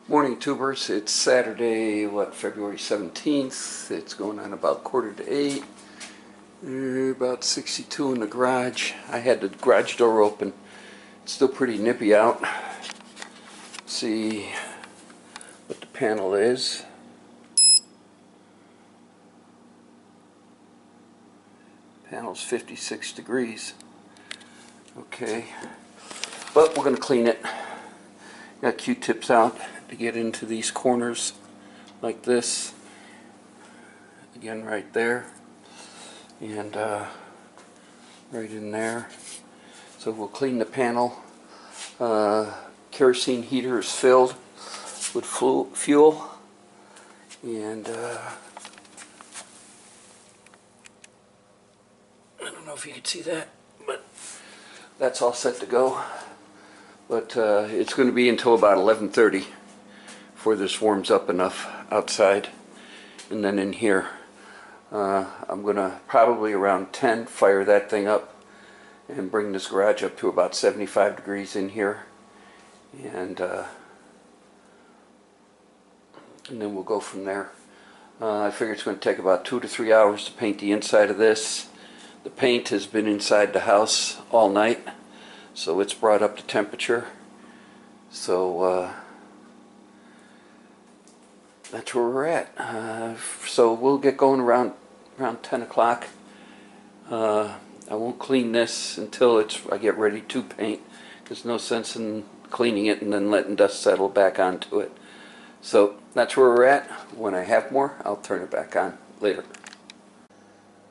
Morning, tubers. It's Saturday, February 17th. It's going on about 7:45. About 62 in the garage. I had the garage door open. It's still pretty nippy out. See what the panel is. Panel's 56 degrees. Okay, but we're going to clean it. Got Q-tips out to get into these corners like this. Again, right there. And right in there. So we'll clean the panel. Kerosene heater is filled with fuel. And I don't know if you can see that, but that's all set to go. But it's going to be until about 11:30 before this warms up enough outside. And then in here, I'm going to probably around 10 fire that thing up and bring this garage up to about 75 degrees in here. And then we'll go from there. I figure it's going to take about 2 to 3 hours to paint the inside of this. The paint has been inside the house all night, so it's brought up to temperature. So that's where we're at. So we'll get going around 10 o'clock. I won't clean this until I get ready to paint. There's no sense in cleaning it and then letting dust settle back onto it. So that's where we're at. When I have more, I'll turn it back on later.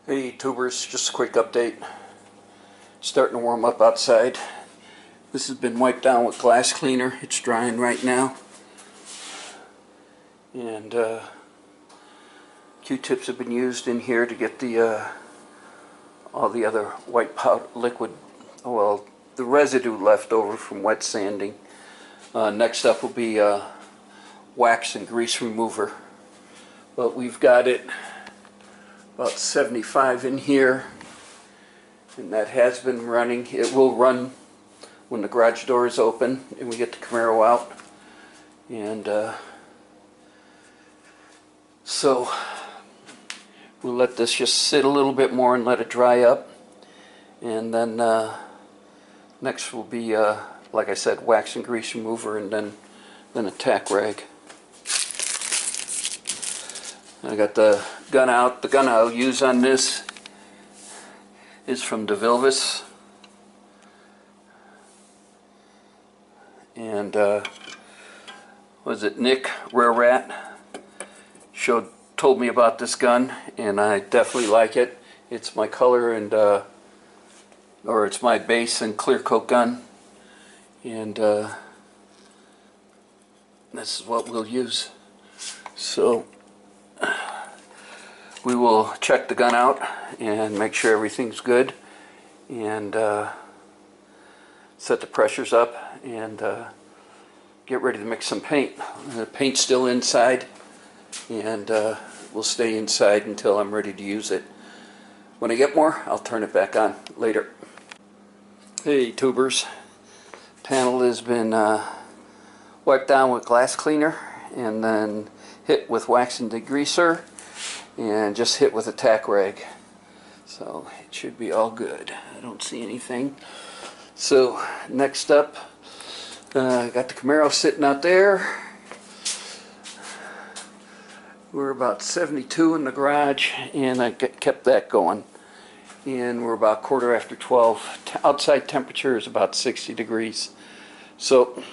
Hey tubers, just a quick update. Starting to warm up outside. This has been wiped down with glass cleaner. It's drying right now. And Q-tips have been used in here to get the all the other white powder liquid, well, the residue left over from wet sanding. Next up will be wax and grease remover. But we've got it about 75 in here. And that has been running. It will run when the garage door is open and we get the Camaro out. And so we'll let this just sit a little bit more and let it dry up. And then next will be, like I said, wax and grease remover, and then a tack rag. I got the gun out. The gun I'll use on this is from DeVilvis, and was it Nick Rare Rat told me about this gun, and I definitely like it. It's my color and or it's my base and clear coat gun, and this is what we'll use. So we will check the gun out and make sure everything's good, and set the pressures up and get ready to mix some paint. The paint's still inside, and we'll stay inside until I'm ready to use it. When I get more, I'll turn it back on later. Hey tubers, panel has been wiped down with glass cleaner and then hit with wax and degreaser and just hit with a tack rag. So it should be all good. I don't see anything. So next up, got the Camaro sitting out there. We're about 72 in the garage, and I kept that going. And we're about 12:15. Outside temperature is about 60 degrees. So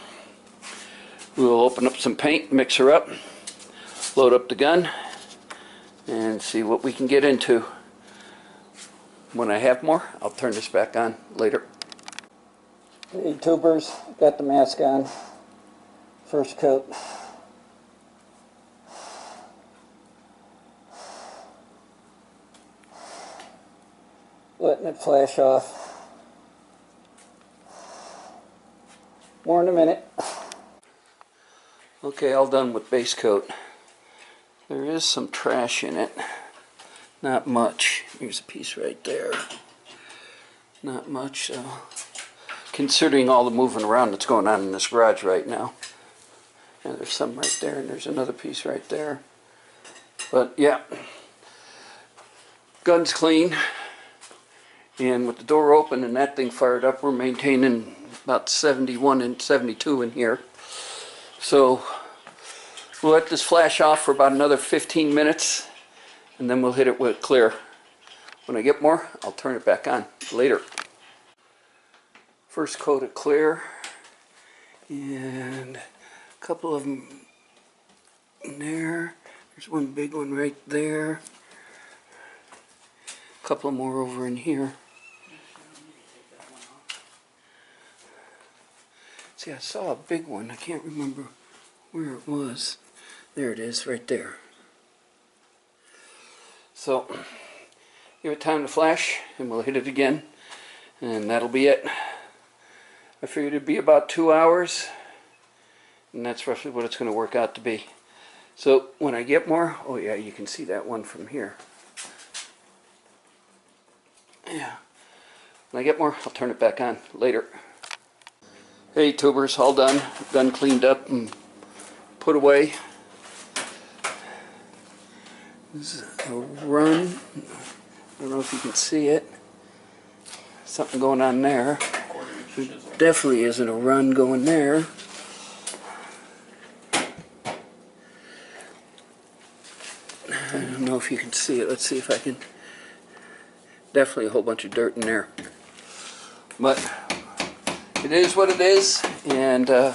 we'll open up some paint, mix her up, load up the gun, and see what we can get into. When I have more, I'll turn this back on later. Hey tubers, got the mask on. First coat. Letting it flash off. More in a minute. Okay, all done with base coat. There is some trash in it. Not much. Here's a piece right there. Not much, so considering all the moving around that's going on in this garage right now. And there's some right there, and there's another piece right there. But yeah, gun's clean. And with the door open and that thing fired up, we're maintaining about 71 and 72 in here. So we'll let this flash off for about another 15 minutes, and then we'll hit it with clear. When I get more, I'll turn it back on later. First coat of clear, and a couple of them in there. There's one big one right there. A couple more over in here. See, I saw a big one. I can't remember where it was. There it is, right there. So, give it time to flash, and we'll hit it again, and that'll be it. I figured it'd be about 2 hours, and that's roughly what it's going to work out to be. So when I get more, oh yeah, you can see that one from here. Yeah. When I get more, I'll turn it back on later. Hey tubers, all done. Gun cleaned up and put away. This is a run. I don't know if you can see it. Something going on there. There definitely isn't a run going there. I don't know if you can see it. Let's see if I can. Definitely a whole bunch of dirt in there. But it is what it is, and I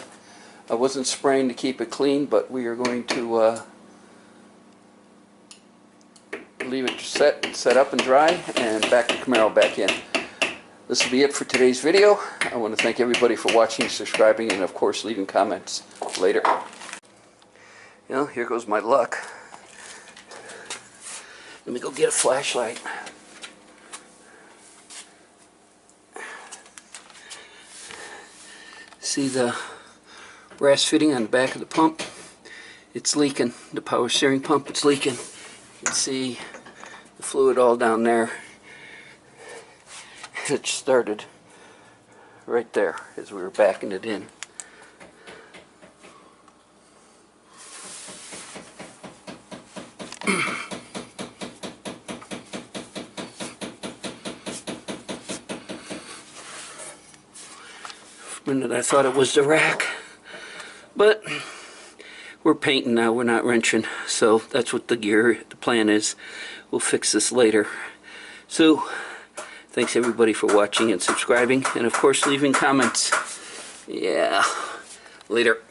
wasn't spraying to keep it clean, but we are going to leave it set up and dry, and back the Camaro back in. This will be it for today's video. I want to thank everybody for watching, subscribing, and of course leaving comments later. Well, here goes my luck. Let me go get a flashlight. See the brass fitting on the back of the pump? It's leaking. The power steering pump, it's leaking. You can see the fluid all down there. It started right there as we were backing it in. For a minute I thought it was the rack, but we're painting now, we're not wrenching, so that's what the plan is. We'll fix this later. So thanks everybody for watching and subscribing, and of course leaving comments. Yeah, later.